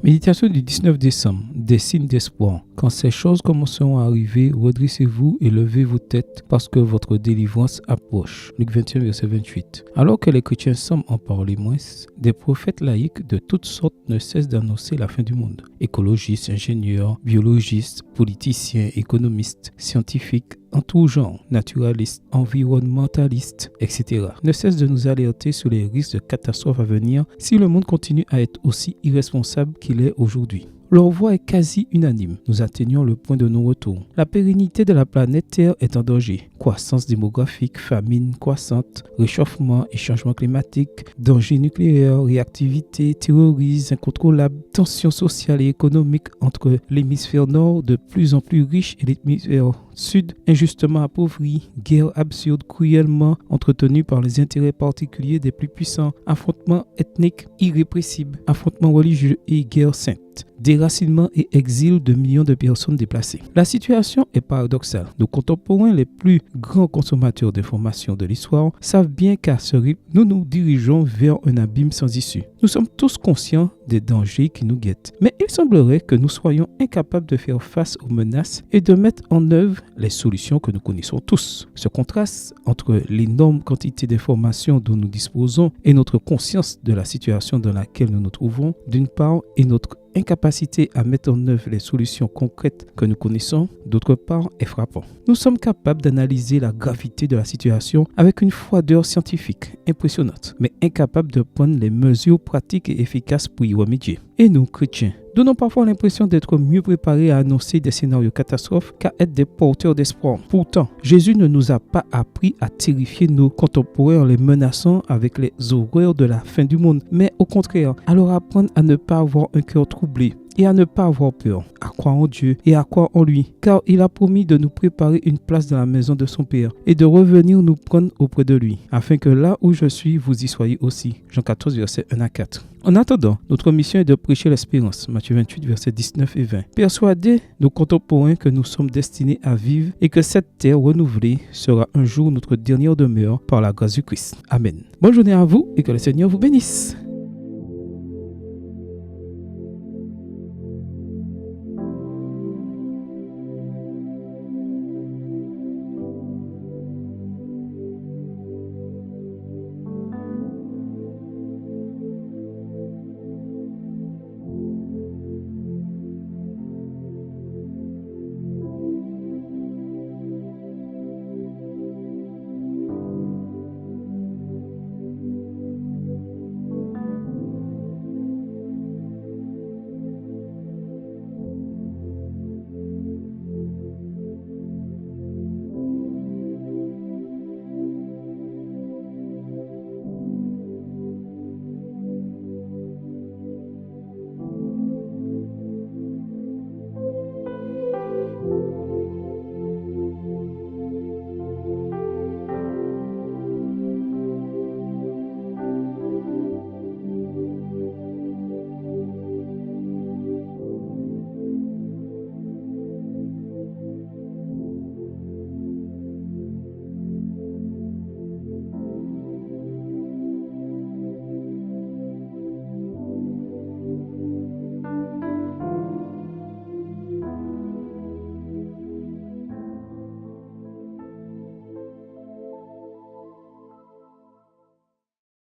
Méditation du 19 décembre. Des signes d'espoir. Quand ces choses commenceront à arriver, redressez-vous et levez vos têtes parce que votre délivrance approche. Luc 21, verset 28. Alors que les chrétiens semblent en parler moins, des prophètes laïcs de toutes sortes ne cessent d'annoncer la fin du monde. Écologistes, ingénieurs, biologistes, politiciens, économistes, scientifiques, en tout genre, naturalistes, environnementalistes, etc., ne cessent de nous alerter sur les risques de catastrophes à venir si le monde continue à être aussi irresponsable qu'il est aujourd'hui. Leur voix est quasi unanime. Nous atteignons le point de non-retour. La pérennité de la planète Terre est en danger. Croissance démographique, famine croissante, réchauffement et changement climatique, danger nucléaire, réactivité, terrorisme incontrôlable, tensions sociales et économiques entre l'hémisphère nord de plus en plus riche et l'hémisphère sud injustement appauvri, guerre absurde cruellement entretenue par les intérêts particuliers des plus puissants, affrontements ethniques irrépressibles, affrontements religieux et guerre sainte, déracinement et exil de millions de personnes déplacées. La situation est paradoxale. Nos contemporains les plus grands consommateurs d'informations de l'histoire savent bien qu'à ce rythme, nous nous dirigeons vers un abîme sans issue. Nous sommes tous conscients des dangers qui nous guettent. Mais il semblerait que nous soyons incapables de faire face aux menaces et de mettre en œuvre les solutions que nous connaissons tous. Ce contraste entre l'énorme quantité d'informations dont nous disposons et notre conscience de la situation dans laquelle nous nous trouvons, d'une part, et notre incapacité à mettre en œuvre les solutions concrètes que nous connaissons, d'autre part, est frappant. Nous sommes capables d'analyser la gravité de la situation avec une froideur scientifique impressionnante, mais incapables de prendre les mesures pratiques et efficaces pour y remédier. Et nous, chrétiens, donnons parfois l'impression d'être mieux préparés à annoncer des scénarios catastrophes qu'à être des porteurs d'espoir. Pourtant, Jésus ne nous a pas appris à terrifier nos contemporains en les menaçant avec les horreurs de la fin du monde, mais au contraire, à leur apprendre à ne pas avoir un cœur troublé et à ne pas avoir peur, à croire en Dieu et à croire en lui, car il a promis de nous préparer une place dans la maison de son Père et de revenir nous prendre auprès de lui, afin que là où je suis, vous y soyez aussi. Jean 14, versets 1 à 4. En attendant, notre mission est de prêcher l'espérance, Matthieu 28, versets 19 et 20. Persuader nos contemporains que nous sommes destinés à vivre et que cette terre renouvelée sera un jour notre dernière demeure par la grâce du Christ. Amen. Bonne journée à vous et que le Seigneur vous bénisse.